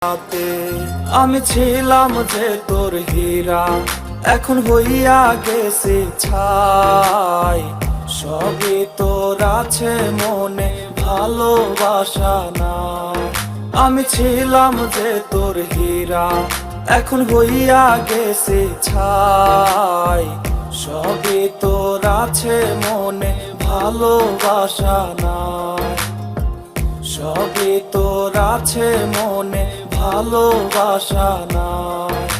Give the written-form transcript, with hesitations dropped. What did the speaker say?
রাতে আমি ছিলাম যে তোর হীরা, এখন হইয়া গেছে ছাই। সবই তোর আছে মনে, ভালোবাসা না। আমি ছিলাম যে তোর হীরা, এখন হইয়া গেছে ছাই। সবই তোর আছে মনে, ভালোবাসা না। সবই তোর আছে মনে, ভালোবাসা নাই।